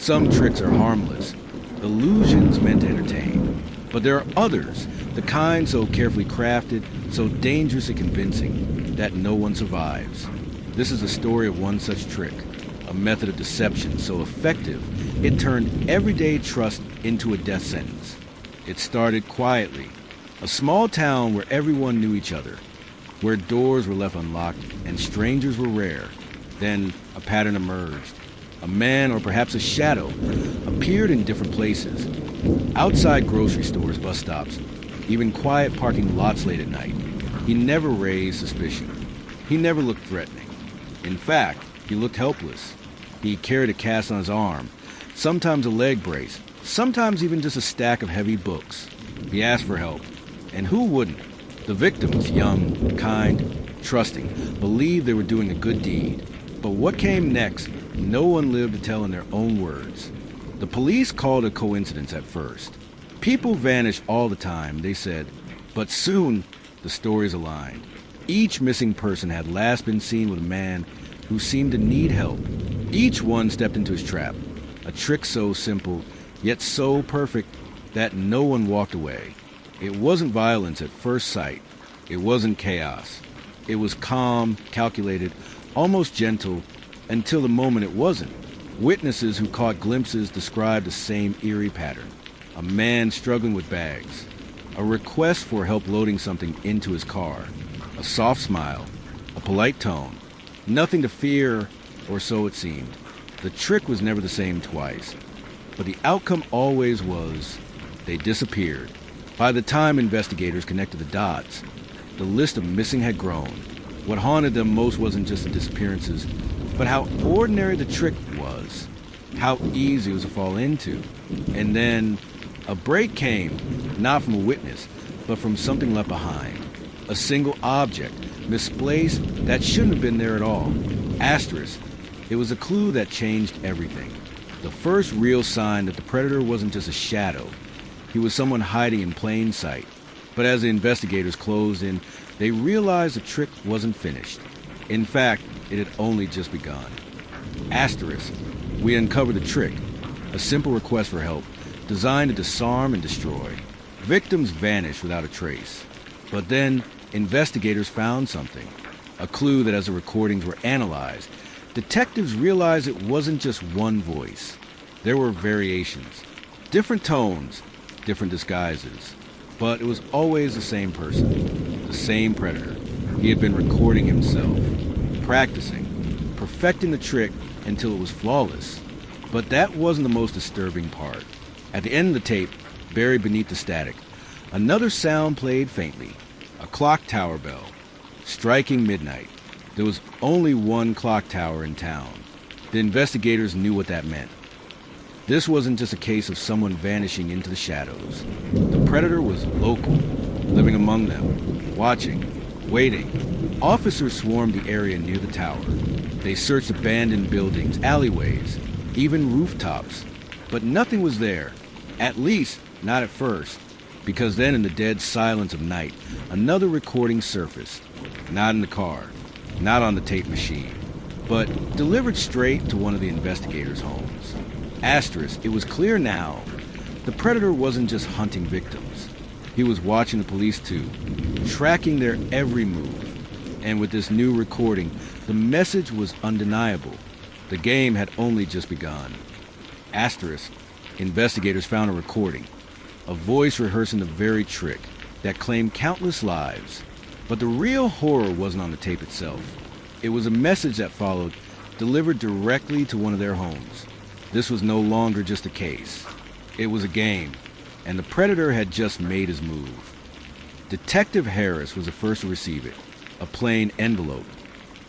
Some tricks are harmless, illusions meant to entertain. But there are others, the kind so carefully crafted, so dangerous and convincing, that no one survives. This is the story of one such trick, a method of deception so effective it turned everyday trust into a death sentence. It started quietly, a small town where everyone knew each other, where doors were left unlocked and strangers were rare. Then a pattern emerged. A man, or perhaps a shadow, appeared in different places. Outside grocery stores, bus stops, even quiet parking lots late at night. He never raised suspicion. He never looked threatening. In fact, he looked helpless. He carried a cast on his arm, sometimes a leg brace, sometimes even just a stack of heavy books. He asked for help, and who wouldn't? The victims, young, kind, trusting, believed they were doing a good deed. But what came next, no one lived to tell in their own words. The police called it a coincidence at first. People vanish all the time, they said, but soon the stories aligned. Each missing person had last been seen with a man who seemed to need help. Each one stepped into his trap, a trick so simple, yet so perfect that no one walked away. It wasn't violence at first sight. It wasn't chaos. It was calm, calculated, almost gentle, until the moment it wasn't. Witnesses who caught glimpses described the same eerie pattern. A man struggling with bags. A request for help loading something into his car. A soft smile. A polite tone. Nothing to fear, or so it seemed. The trick was never the same twice. But the outcome always was, they disappeared. By the time investigators connected the dots, the list of missing had grown. What haunted them most wasn't just the disappearances, but how ordinary the trick was, how easy it was to fall into. And then a break came, not from a witness, but from something left behind. A single object, misplaced, that shouldn't have been there at all. Asterisk. It was a clue that changed everything. The first real sign that the predator wasn't just a shadow. He was someone hiding in plain sight. But as the investigators closed in, they realized the trick wasn't finished. In fact, it had only just begun. Asterisk. We uncovered the trick, a simple request for help, designed to disarm and destroy. Victims vanished without a trace. But then, investigators found something. A clue that as the recordings were analyzed, detectives realized it wasn't just one voice. There were variations, different tones, different disguises. But it was always the same person, the same predator. He had been recording himself, practicing, perfecting the trick until it was flawless. But that wasn't the most disturbing part. At the end of the tape, buried beneath the static, another sound played faintly, a clock tower bell, striking midnight. There was only one clock tower in town. The investigators knew what that meant. This wasn't just a case of someone vanishing into the shadows. The predator was local, living among them, watching, waiting. Officers swarmed the area near the tower. They searched abandoned buildings, alleyways, even rooftops. But nothing was there, at least not at first, because then in the dead silence of night, another recording surfaced. Not in the car, not on the tape machine, but delivered straight to one of the investigators' homes. Asterisk, it was clear now. The predator wasn't just hunting victims. He was watching the police too, tracking their every move. And with this new recording, the message was undeniable. The game had only just begun. Asterisk, investigators found a recording, a voice rehearsing the very trick that claimed countless lives. But the real horror wasn't on the tape itself. It was a message that followed, delivered directly to one of their homes. This was no longer just a case. It was a game, and the predator had just made his move. Detective Harris was the first to receive it, a plain envelope,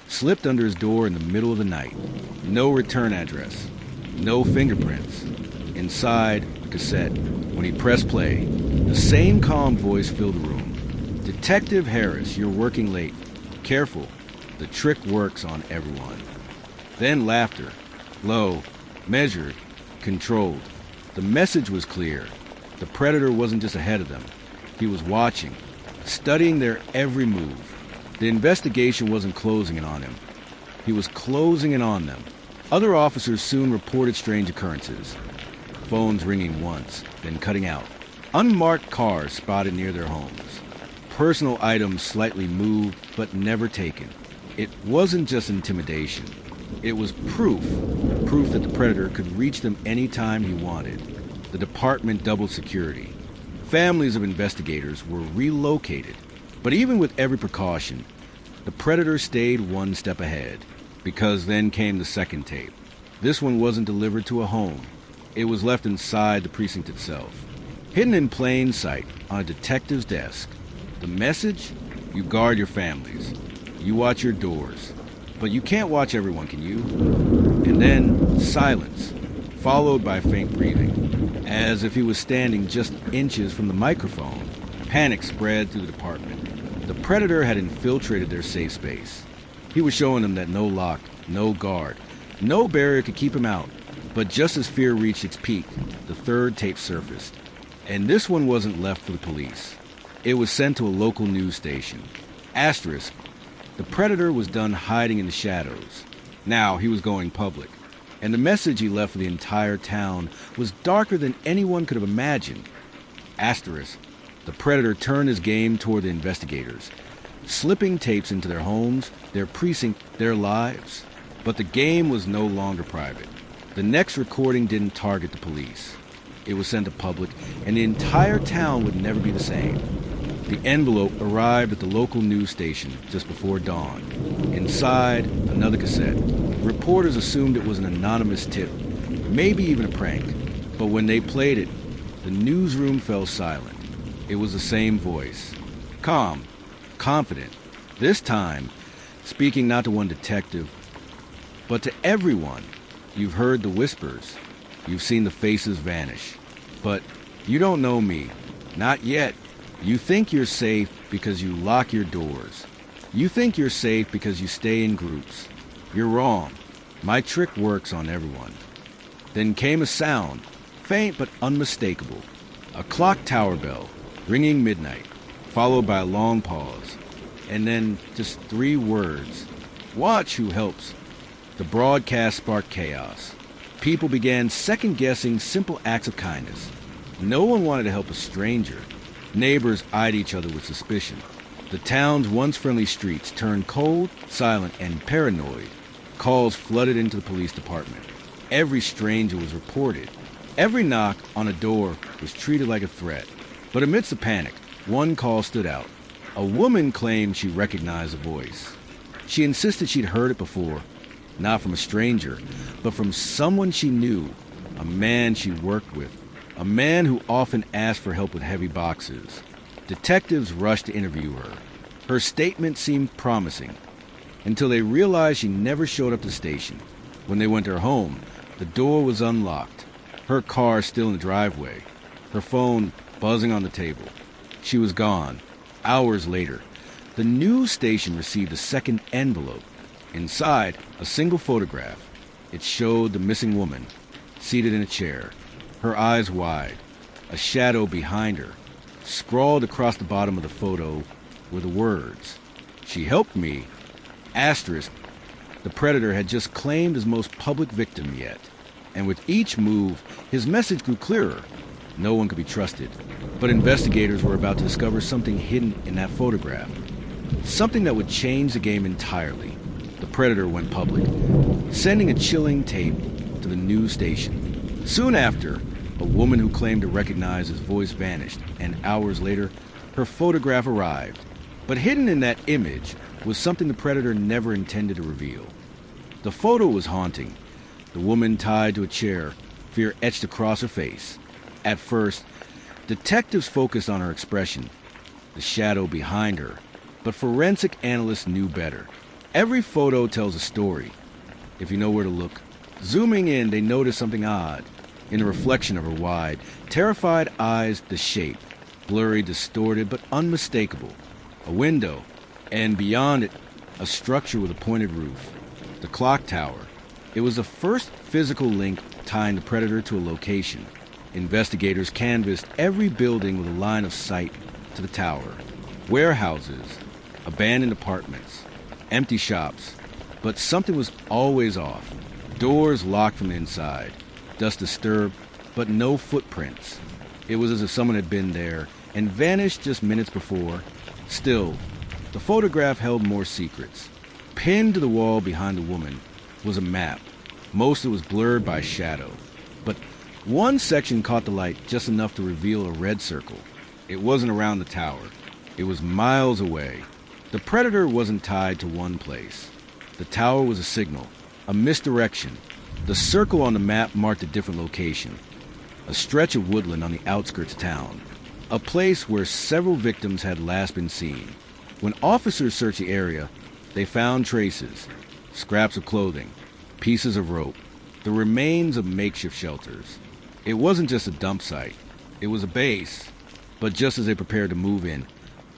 slipped under his door in the middle of the night. No return address, no fingerprints. Inside, a cassette. When he pressed play, the same calm voice filled the room. Detective Harris, you're working late. Careful, the trick works on everyone. Then laughter, low, measured, controlled. The message was clear. The predator wasn't just ahead of them. He was watching, studying their every move. The investigation wasn't closing in on him. He was closing in on them. Other officers soon reported strange occurrences. Phones ringing once, then cutting out. Unmarked cars spotted near their homes. Personal items slightly moved, but never taken. It wasn't just intimidation. It was proof that the predator could reach them anytime he wanted. The department doubled security. Families of investigators were relocated. But even with every precaution, the predator stayed one step ahead. Because then came the second tape. This one wasn't delivered to a home. It was left inside the precinct itself. Hidden in plain sight on a detective's desk. The message? You guard your families. You watch your doors. But you can't watch everyone, can you? And then silence, followed by faint breathing. As if he was standing just inches from the microphone, panic spread through the department. The predator had infiltrated their safe space. He was showing them that no lock, no guard, no barrier could keep him out. But just as fear reached its peak, the third tape surfaced. And this one wasn't left for the police. It was sent to a local news station. Asterisk. The predator was done hiding in the shadows. Now he was going public. And the message he left for the entire town was darker than anyone could have imagined. Asterisk. The predator turned his game toward the investigators, slipping tapes into their homes, their precinct, their lives. But the game was no longer private. The next recording didn't target the police. It was sent to public, and the entire town would never be the same. The envelope arrived at the local news station just before dawn. Inside, another cassette. Reporters assumed it was an anonymous tip, maybe even a prank. But when they played it, the newsroom fell silent. It was the same voice. Calm, confident. This time, speaking not to one detective, but to everyone. You've heard the whispers. You've seen the faces vanish. But you don't know me. Not yet. You think you're safe because you lock your doors. You think you're safe because you stay in groups. You're wrong. My trick works on everyone. Then came a sound, faint but unmistakable. A clock tower bell, ringing midnight, followed by a long pause. And then just 3 words. Watch who helps. The broadcast sparked chaos. People began second-guessing simple acts of kindness. No one wanted to help a stranger. Neighbors eyed each other with suspicion. The town's once friendly streets turned cold, silent, and paranoid. Calls flooded into the police department. Every stranger was reported. Every knock on a door was treated like a threat. But amidst the panic, one call stood out. A woman claimed she recognized the voice. She insisted she'd heard it before. Not from a stranger, but from someone she knew, a man she worked with, a man who often asked for help with heavy boxes. Detectives rushed to interview her. Her statement seemed promising, until they realized she never showed up to the station. When they went to her home, the door was unlocked, her car still in the driveway, her phone buzzing on the table. She was gone. Hours later, the news station received a second envelope. Inside, a single photograph. It showed the missing woman, seated in a chair, her eyes wide. A shadow behind her. Scrawled across the bottom of the photo were the words, "She helped me." Asterisk. The predator had just claimed his most public victim yet. And with each move, his message grew clearer. No one could be trusted. But investigators were about to discover something hidden in that photograph. Something that would change the game entirely. The predator went public, sending a chilling tape to the news station. Soon after, a woman who claimed to recognize his voice vanished, and hours later, her photograph arrived. But hidden in that image was something the predator never intended to reveal. The photo was haunting. The woman tied to a chair, fear etched across her face. At first, detectives focused on her expression, the shadow behind her, but forensic analysts knew better. Every photo tells a story, if you know where to look. Zooming in, they noticed something odd. In the reflection of her wide, terrified eyes, the shape, blurry, distorted, but unmistakable. A window, and beyond it, a structure with a pointed roof. The clock tower. It was the first physical link tying the predator to a location. Investigators canvassed every building with a line of sight to the tower. Warehouses, abandoned apartments, empty shops. But something was always off. Doors locked from the inside, dust disturbed, but no footprints. It was as if someone had been there and vanished just minutes before. Still, the photograph held more secrets. Pinned to the wall behind the woman was a map. Most of it was blurred by shadow, but one section caught the light just enough to reveal a red circle. It wasn't around the tower. It was miles away. The predator wasn't tied to one place. The tower was a signal, a misdirection. The circle on the map marked a different location, a stretch of woodland on the outskirts of town, a place where several victims had last been seen. When officers searched the area, they found traces, scraps of clothing, pieces of rope, the remains of makeshift shelters. It wasn't just a dump site. It was a base. But just as they prepared to move in,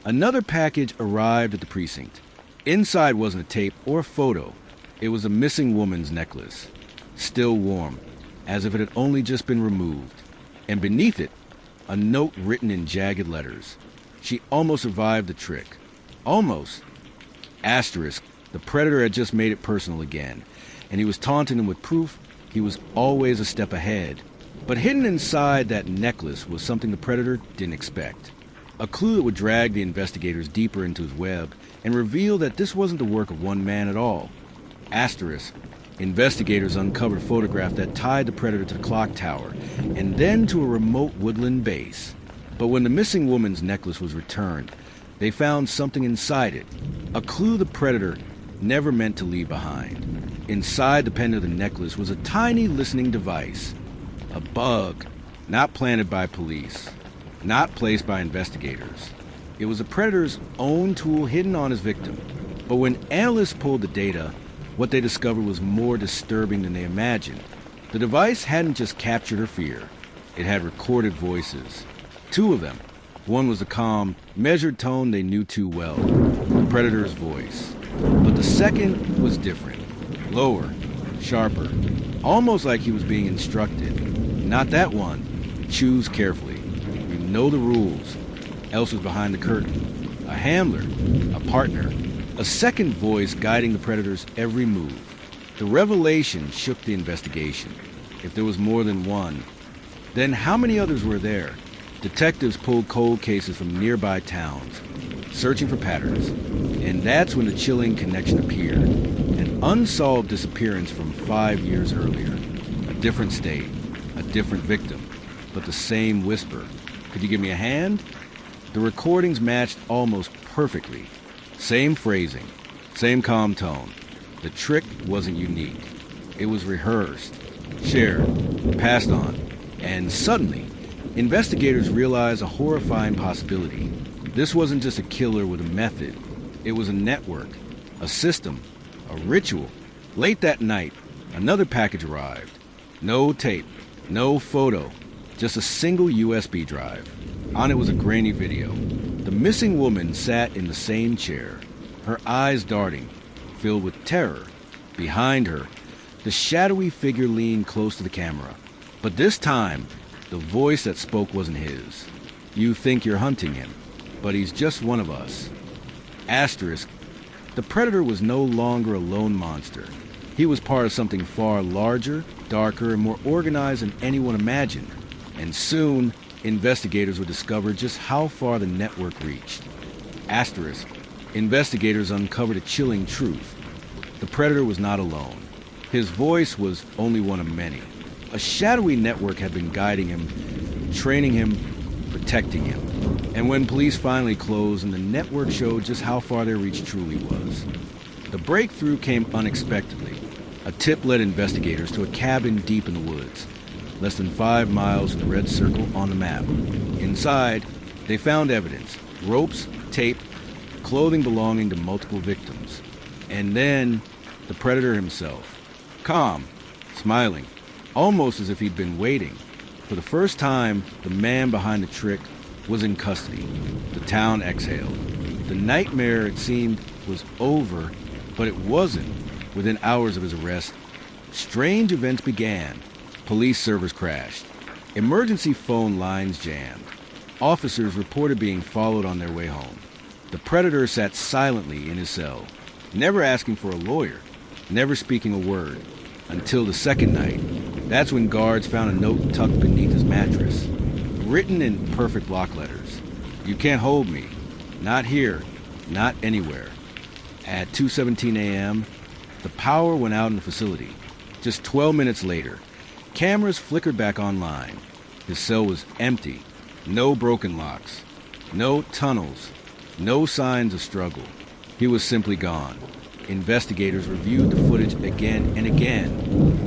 another package arrived at the precinct. Inside wasn't a tape or a photo. It was a missing woman's necklace, still warm, as if it had only just been removed. And beneath it, a note written in jagged letters. She almost survived the trick. Almost. Asterisk. The predator had just made it personal again, and he was taunting him with proof he was always a step ahead. But hidden inside that necklace was something the predator didn't expect. A clue that would drag the investigators deeper into his web and reveal that this wasn't the work of one man at all. Asterisk. Investigators uncovered a photograph that tied the predator to the clock tower and then to a remote woodland base. But when the missing woman's necklace was returned, they found something inside it, a clue the predator never meant to leave behind. Inside the pendant of the necklace was a tiny listening device, a bug, not planted by police, not placed by investigators. It was the predator's own tool hidden on his victim. But when analysts pulled the data, what they discovered was more disturbing than they imagined. The device hadn't just captured her fear. It had recorded voices. Two of them. One was a calm, measured tone they knew too well, the predator's voice. But the second was different. Lower, sharper, almost like he was being instructed. Not that one. Choose carefully. You know the rules. Else was behind the curtain. A handler, a partner, a second voice guiding the predator's every move. The revelation shook the investigation. If there was more than one, then how many others were there? Detectives pulled cold cases from nearby towns, searching for patterns. And that's when the chilling connection appeared. An unsolved disappearance from 5 years earlier. A different state, a different victim, but the same whisper. Could you give me a hand? The recordings matched almost perfectly. Same phrasing, same calm tone. The trick wasn't unique. It was rehearsed, shared, passed on. And suddenly, investigators realized a horrifying possibility. This wasn't just a killer with a method. It was a network, a system, a ritual. Late that night, another package arrived. No tape, no photo, just a single USB drive. On it was a grainy video. The missing woman sat in the same chair, her eyes darting, filled with terror. Behind her, the shadowy figure leaned close to the camera. But this time, the voice that spoke wasn't his. You think you're hunting him, but he's just one of us. Asterisk. The predator was no longer a lone monster. He was part of something far larger, darker, and more organized than anyone imagined. And soon, investigators would discover just how far the network reached. Asterisk. Investigators uncovered a chilling truth. The predator was not alone. His voice was only one of many. A shadowy network had been guiding him, training him, protecting him. And when police finally closed and the network showed just how far their reach truly was, the breakthrough came unexpectedly. A tip led investigators to a cabin deep in the woods, less than 5 miles from the red circle on the map. Inside, they found evidence, ropes, tape, clothing belonging to multiple victims. And then, the predator himself. Calm, smiling, almost as if he'd been waiting. For the first time, the man behind the trick was in custody. The town exhaled. The nightmare, it seemed, was over, but it wasn't. Within hours of his arrest, strange events began. Police servers crashed. Emergency phone lines jammed. Officers reported being followed on their way home. The predator sat silently in his cell, never asking for a lawyer, never speaking a word, Until the second night. That's when guards found a note tucked beneath his mattress, written in perfect block letters. "You can't hold me. Not here. Not anywhere." At 2:17 a.m., the power went out in the facility. Just 12 minutes later, cameras flickered back online. His cell was empty. No broken locks. No tunnels. No signs of struggle. He was simply gone. Investigators reviewed the footage again and again,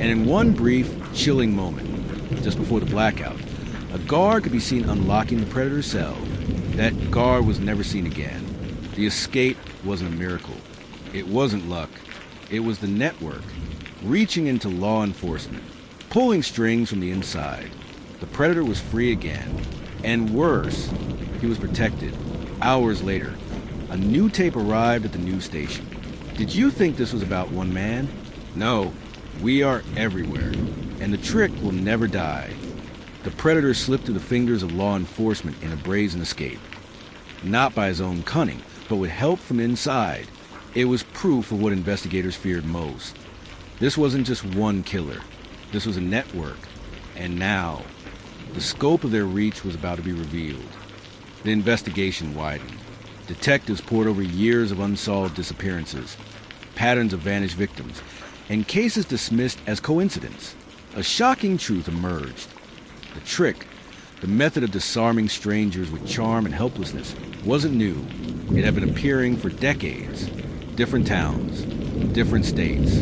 and in one brief, chilling moment, just before the blackout, a guard could be seen unlocking the predator's cell. That guard was never seen again. The escape wasn't a miracle. It wasn't luck. It was the network, reaching into law enforcement, pulling strings from the inside. The predator was free again. And worse, he was protected. Hours later, a new tape arrived at the news station. Did you think this was about one man? No, we are everywhere, and the trick will never die. The predator slipped through the fingers of law enforcement in a brazen escape. Not by his own cunning, but with help from inside. It was proof of what investigators feared most. This wasn't just one killer. This was a network. And now, the scope of their reach was about to be revealed. The investigation widened. Detectives pored over years of unsolved disappearances, patterns of vanished victims, and cases dismissed as coincidence. A shocking truth emerged. The trick, the method of disarming strangers with charm and helplessness, wasn't new. It had been appearing for decades. Different towns, different states,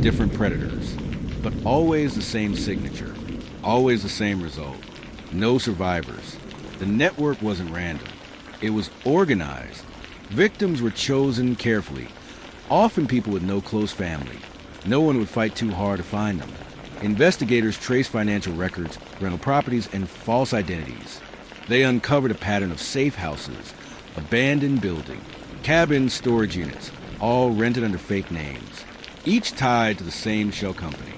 different predators, but always the same signature, always the same result. No survivors. The network wasn't random. It was organized. Victims were chosen carefully, often people with no close family. No one would fight too hard to find them. Investigators traced financial records, rental properties, and false identities. They uncovered a pattern of safe houses, abandoned buildings, cabins, storage units, all rented under fake names, each tied to the same shell company.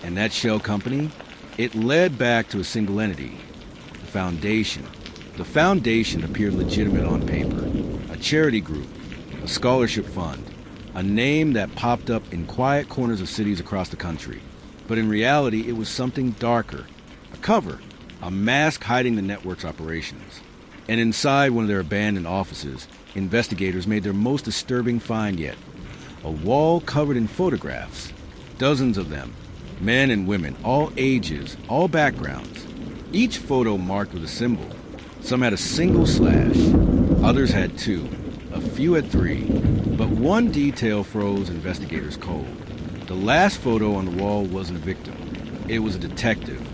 And that shell company, it led back to a single entity, the Foundation. The Foundation appeared legitimate on paper, a charity group, a scholarship fund, a name that popped up in quiet corners of cities across the country. But in reality, it was something darker, a cover, a mask hiding the network's operations. And inside one of their abandoned offices, investigators made their most disturbing find yet. A wall covered in photographs, dozens of them, men and women, all ages, all backgrounds, each photo marked with a symbol. Some had a single slash, others had two, a few had three, but one detail froze investigators cold. The last photo on the wall wasn't a victim. It was a detective,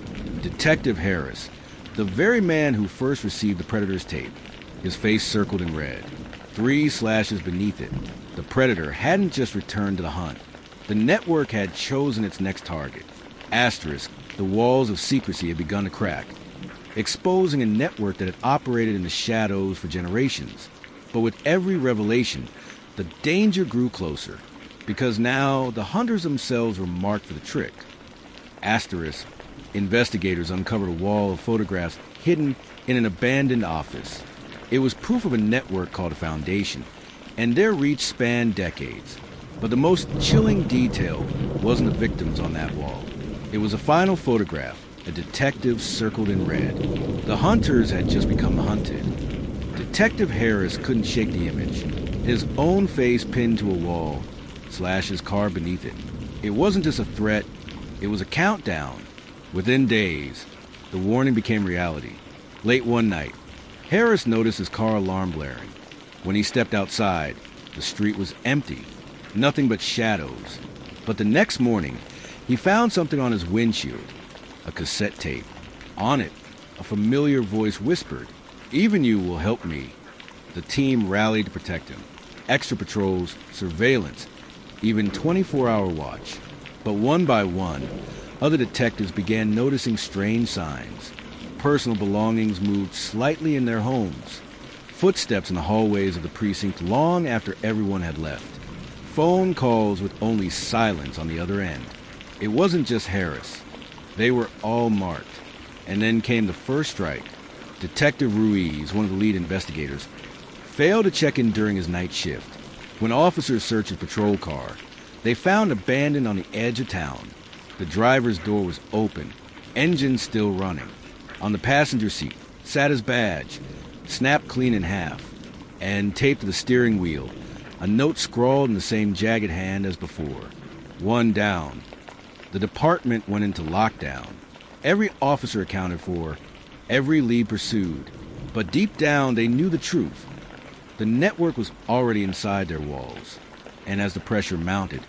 Detective Harris, the very man who first received the predator's tape, his face circled in red, 3 slashes beneath it. The predator hadn't just returned to the hunt. The network had chosen its next target. Asterisk, the walls of secrecy had begun to crack, exposing a network that had operated in the shadows for generations. But with every revelation, the danger grew closer, because now the hunters themselves were marked for the trick. Asterisk, investigators uncovered a wall of photographs hidden in an abandoned office. It was proof of a network called a Foundation, and their reach spanned decades. But the most chilling detail wasn't the victims on that wall. It was a final photograph, a detective circled in red. The hunters had just become hunted. Detective Harris couldn't shake the image. His own face pinned to a wall, slashes carved beneath it. It wasn't just a threat, it was a countdown. Within days, the warning became reality. Late one night, Harris noticed his car alarm blaring. When he stepped outside, the street was empty, nothing but shadows. But the next morning, he found something on his windshield, a cassette tape. On it, a familiar voice whispered, "Even you will help me." The team rallied to protect him. Extra patrols, surveillance, even 24-hour watch. But one by one, other detectives began noticing strange signs. Personal belongings moved slightly in their homes. Footsteps in the hallways of the precinct long after everyone had left. Phone calls with only silence on the other end. It wasn't just Harris. They were all marked. And then came the first strike. Detective Ruiz, one of the lead investigators, failed to check in during his night shift. When officers searched his patrol car, they found abandoned on the edge of town. The driver's door was open, engine still running. On the passenger seat sat his badge, snapped clean in half, and taped to the steering wheel, a note scrawled in the same jagged hand as before. One down. The department went into lockdown. Every officer accounted for, every lead pursued. But deep down, they knew the truth. The network was already inside their walls. And as the pressure mounted,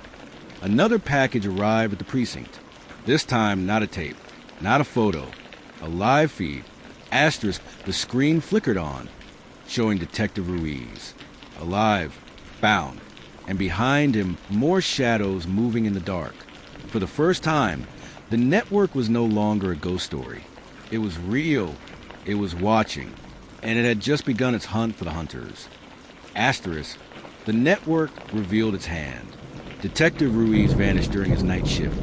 another package arrived at the precinct. This time, not a tape, not a photo, a live feed. Asterisk, the screen flickered on, showing Detective Ruiz. Alive, bound, and behind him, more shadows moving in the dark. For the first time, the network was no longer a ghost story. It was real, it was watching, and it had just begun its hunt for the hunters. Asterisk, the network revealed its hand. Detective Ruiz vanished during his night shift.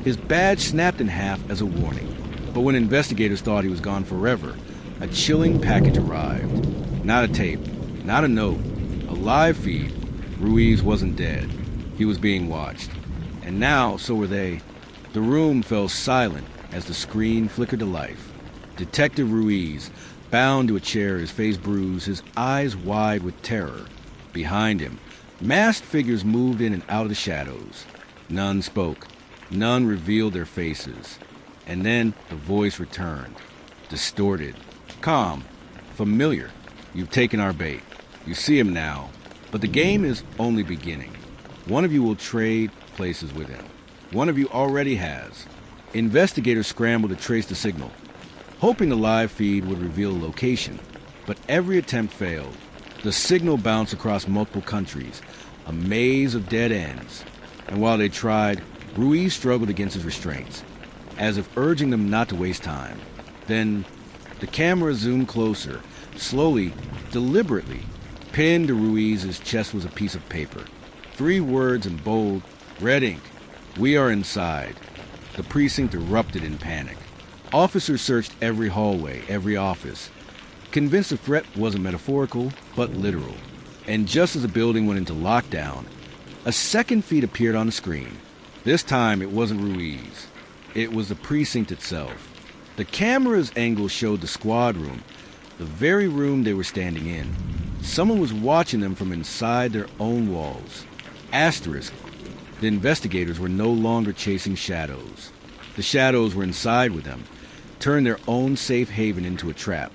His badge snapped in half as a warning, but when investigators thought he was gone forever, a chilling package arrived. Not a tape, not a note, a live feed. Ruiz wasn't dead. He was being watched. And now, so were they. The room fell silent as the screen flickered to life. Detective Ruiz, bound to a chair, his face bruised, his eyes wide with terror. Behind him, masked figures moved in and out of the shadows. None spoke. None revealed their faces. And then the voice returned. Distorted. Calm. Familiar. You've taken our bait. You see him now. But the game is only beginning. One of you will trade places with him. One of you already has. Investigators scrambled to trace the signal, hoping the live feed would reveal a location. But every attempt failed. The signal bounced across multiple countries, a maze of dead ends. And while they tried, Ruiz struggled against his restraints, as if urging them not to waste time. Then the camera zoomed closer, slowly, deliberately. Pinned to Ruiz's chest was a piece of paper. 3 words in bold, red ink. We are inside. The precinct erupted in panic. Officers searched every hallway, every office, convinced the threat wasn't metaphorical, but literal. And just as the building went into lockdown, a second feed appeared on the screen. This time, it wasn't Ruiz. It was the precinct itself. The camera's angle showed the squad room, the very room they were standing in. Someone was watching them from inside their own walls. Asterisk, the investigators were no longer chasing shadows. The shadows were inside with them, turned their own safe haven into a trap.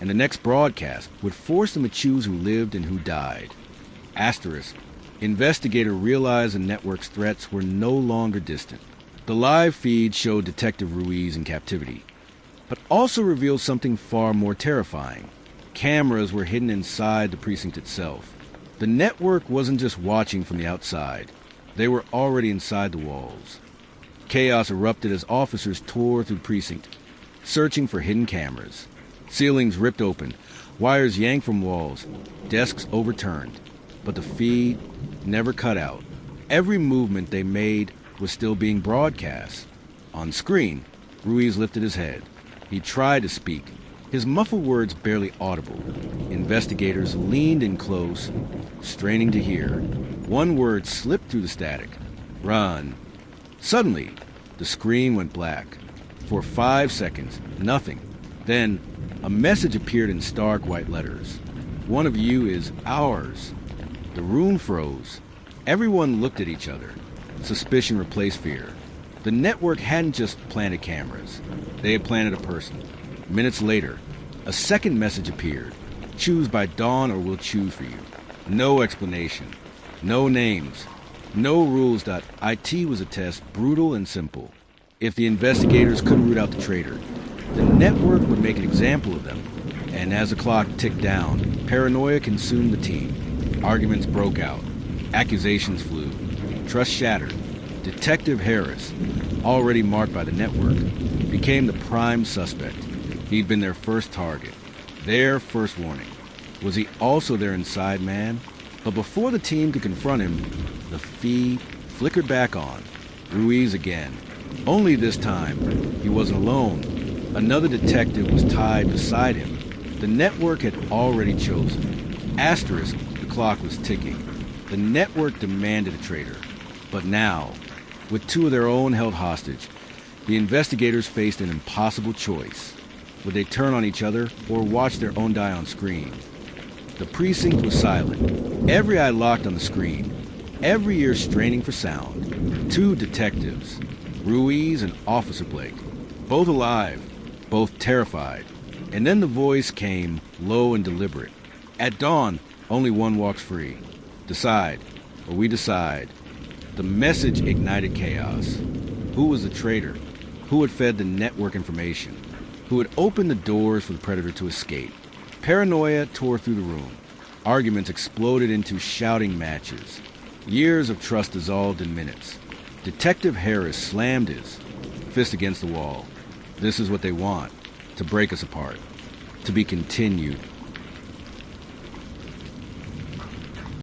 And the next broadcast would force them to choose who lived and who died. Asterisk, investigators realized the network's threats were no longer distant. The live feed showed Detective Ruiz in captivity, but also revealed something far more terrifying. Cameras were hidden inside the precinct itself. The network wasn't just watching from the outside. They were already inside the walls. Chaos erupted as officers tore through the precinct, searching for hidden cameras. Ceilings ripped open, wires yanked from walls, desks overturned. But the feed never cut out. Every movement they made was still being broadcast. On screen, Ruiz lifted his head. He tried to speak, his muffled words barely audible. Investigators leaned in close, straining to hear. One word slipped through the static. Run. Suddenly, the screen went black. For 5 seconds, nothing. Then, a message appeared in stark white letters. One of you is ours. The room froze. Everyone looked at each other. Suspicion replaced fear. The network hadn't just planted cameras. They had planted a person. Minutes later, a second message appeared. Choose by dawn or we'll choose for you. No explanation. No names. No rules. IT was a test, brutal and simple. If the investigators couldn't root out the traitor, the network would make an example of them. And as the clock ticked down, paranoia consumed the team. Arguments broke out. Accusations flew. Trust shattered. Detective Harris, already marked by the network, became the prime suspect. He'd been their first target, their first warning. Was he also their inside man? But before the team could confront him, the feed flickered back on. Ruiz again. Only this time, he wasn't alone. Another detective was tied beside him. The network had already chosen. Asterisk, the clock was ticking. The network demanded a traitor. But now, With two of their own held hostage, the investigators faced an impossible choice. Would they turn on each other or watch their own die on screen? The precinct was silent, every eye locked on the screen, every ear straining for sound. Two detectives, Ruiz and Officer Blake, both alive, both terrified. And then the voice came, low and deliberate. At dawn, only one walks free. Decide, or we decide. The message ignited chaos. Who was the traitor? Who had fed the network information? Who had opened the doors for the predator to escape? Paranoia tore through the room. Arguments exploded into shouting matches. Years of trust dissolved in minutes. Detective Harris slammed his fist against the wall. This is what they want, to break us apart. To be continued